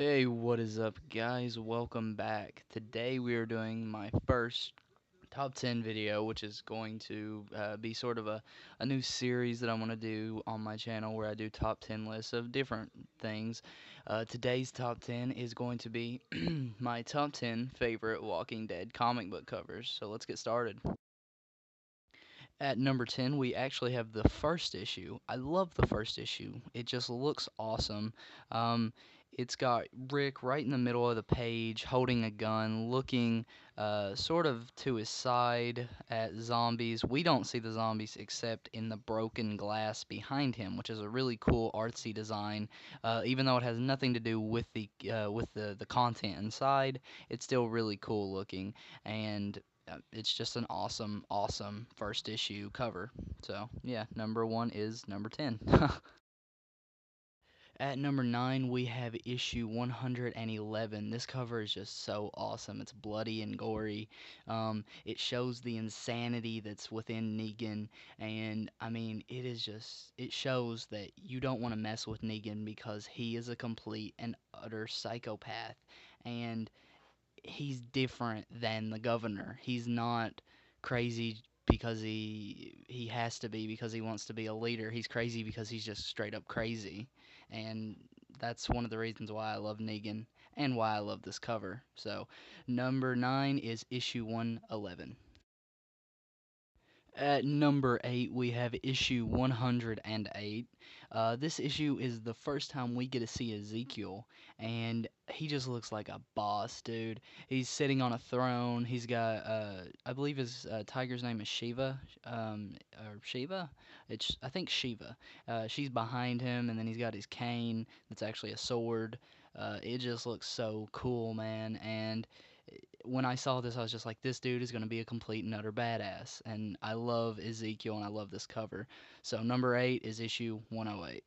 Hey, what is up, guys? Welcome back. Today we are doing my first top 10 video, which is going to be sort of a new series that I want to do on my channel where I do top 10 lists of different things. Today's top 10 is going to be my top 10 favorite Walking Dead comic book covers. So let's get started. At number 10, we actually have the first issue. I love the first issue. It just looks awesome. Um, it's got Rick right in the middle of the page holding a gun, looking sort of to his side at zombies. We don't see the zombies except in the broken glass behind him, which is a really cool artsy design. Even though it has nothing to do with the content inside, it's still really cool looking. And it's just an awesome, awesome first issue cover. So, yeah, number one is number 10. At number 9, we have issue 111. This cover is just so awesome. It's bloody and gory. It shows the insanity that's within Negan, and I mean, it shows that you don't want to mess with Negan because he is a complete and utter psychopath. And he's different than the governor. He's not crazy because he has to be because he wants to be a leader. He's crazy because he's just straight up crazy. And that's one of the reasons why I love Negan and why I love this cover. So, number 9 is issue 111. At number 8, we have issue 108. This issue is the first time we get to see Ezekiel, and he just looks like a boss, dude. He's sitting on a throne. He's got, I believe his tiger's name is Shiva, or Shiva? I think Shiva. She's behind him, and then he's got his cane that's actually a sword. It just looks so cool, man, and when I saw this, I was just like, this dude is going to be a complete and utter badass. And I love Ezekiel and I love this cover. So, number 8 is issue 108.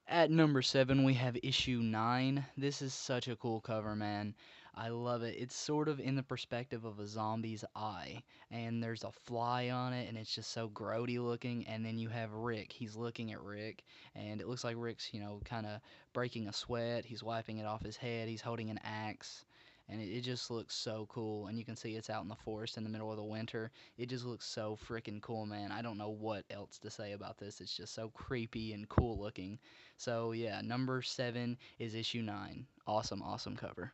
At number 7, we have issue 9. This is such a cool cover, man. I love it. It's sort of in the perspective of a zombie's eye, and there's a fly on it, and it's just so grody looking. And then you have Rick. He's looking at Rick, and it looks like Rick's, kind of breaking a sweat. He's wiping it off his head. He's holding an axe. And it just looks so cool. And you can see it's out in the forest in the middle of the winter. It just looks so freaking cool, man. I don't know what else to say about this. It's just so creepy and cool looking. So yeah, number 7 is issue 9. Awesome, awesome cover.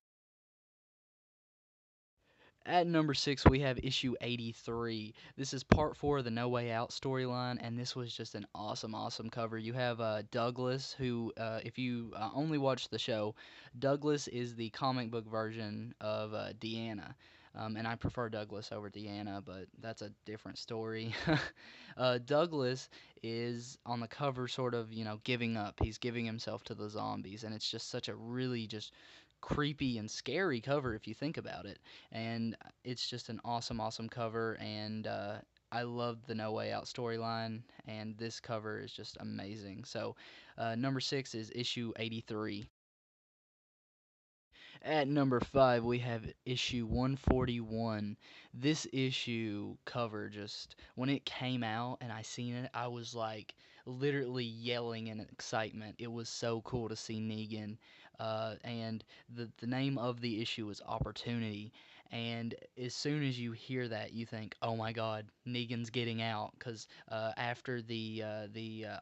At number 6, we have issue 83. This is part 4 of the No Way Out storyline, and this was just an awesome, awesome cover. You have Douglas, who, if you only watch the show, Douglas is the comic book version of Deanna. And I prefer Douglas over Deanna, but that's a different story. Douglas is on the cover, sort of, giving up. He's giving himself to the zombies, and it's just such a really just creepy and scary cover if you think about it. And it's just an awesome, awesome cover. And I love the No Way Out storyline, and this cover is just amazing. So, number 6 is issue 83. At number 5, we have issue 141. This issue cover just, when it came out and I seen it, I was like literally yelling in excitement. It was so cool to see Negan. And the name of the issue is Opportunity. And as soon as you hear that, you think, "Oh my God, Negan's getting out!" Because after the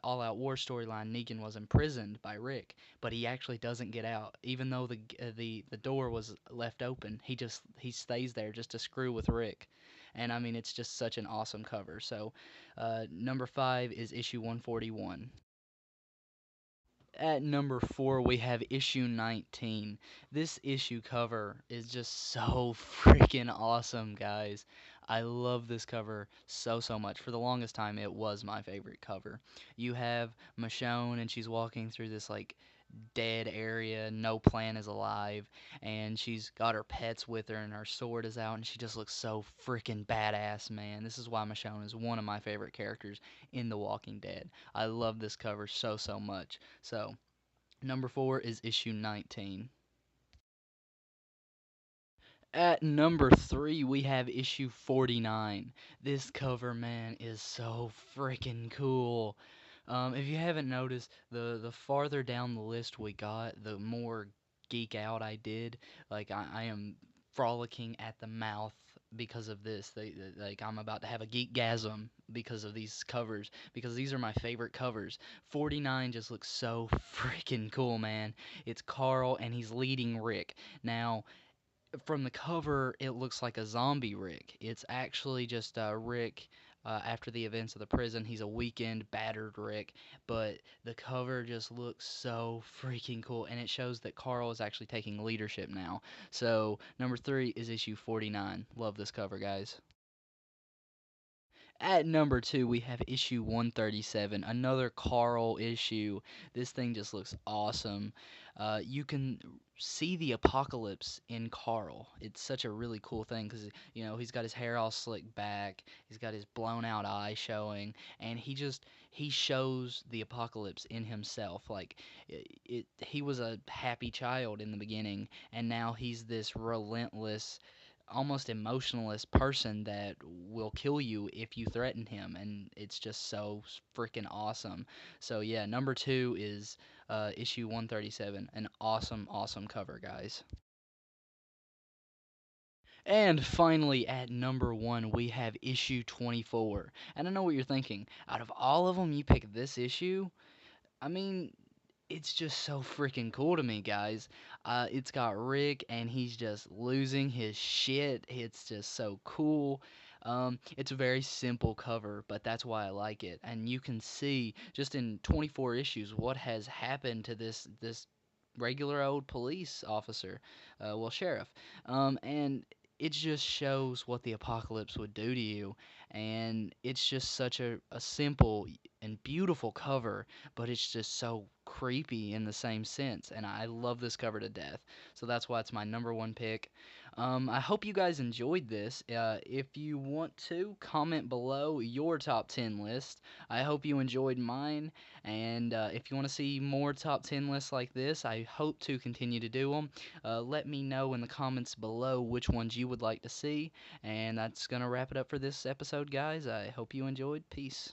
All Out War storyline, Negan was imprisoned by Rick, but he actually doesn't get out, even though the door was left open. He stays there just to screw with Rick, and I mean it's just such an awesome cover. So, number 5 is issue 141. At number 4, we have issue 19. This issue cover is just so freaking awesome, guys. I love this cover so, so much. For the longest time, it was my favorite cover. You have Michonne, and she's walking through this, like, dead area. No plant is alive, and she's got her pets with her, and her sword is out, and she just looks so freaking badass, man. This is why Michonne is one of my favorite characters in The Walking Dead. I love this cover so, so much. So, number 4 is issue 19. At number 3, we have issue 49. This cover, man, is so freaking cool. If you haven't noticed, the farther down the list we got, the more geek out I did. Like I am frolicking at the mouth because of this. Like I'm about to have a geekgasm because of these covers, because these are my favorite covers. 49 just looks so freaking cool, man. It's Carl and he's leading Rick. Now, from the cover, it looks like a zombie Rick. It's actually just Rick after the events of the prison. He's a weakened, battered Rick, but the cover just looks so freaking cool, and it shows that Carl is actually taking leadership now. So, number 3 is issue 49. Love this cover, guys. At number 2, we have issue 137, another Carl issue. This thing just looks awesome. You can see the apocalypse in Carl. It's such a really cool thing because, he's got his hair all slicked back, he's got his blown out eye showing, and he shows the apocalypse in himself. Like, he was a happy child in the beginning, and now he's this relentless, almost emotionless person that will kill you if you threaten him, and it's just so freaking awesome. So yeah, number 2 is issue 137, an awesome cover, guys. And finally, at number 1, we have issue 24. And I know what you're thinking. Out of all of them, you pick this issue? I mean, it's just so freaking cool to me, guys. It's got Rick, and he's just losing his shit. It's just so cool. It's a very simple cover, but that's why I like it. And you can see just in 24 issues what has happened to this regular old police officer, well, sheriff. And it just shows what the apocalypse would do to you. And it's just such a simple and beautiful cover, but it's just so creepy in the same sense. And I love this cover to death. So that's why it's my number 1 pick. I hope you guys enjoyed this. If you want to, comment below your top 10 list. I hope you enjoyed mine. And if you want to see more top 10 lists like this, I hope to continue to do them. Let me know in the comments below which ones you would like to see. And that's going to wrap it up for this episode, guys. I hope you enjoyed. Peace.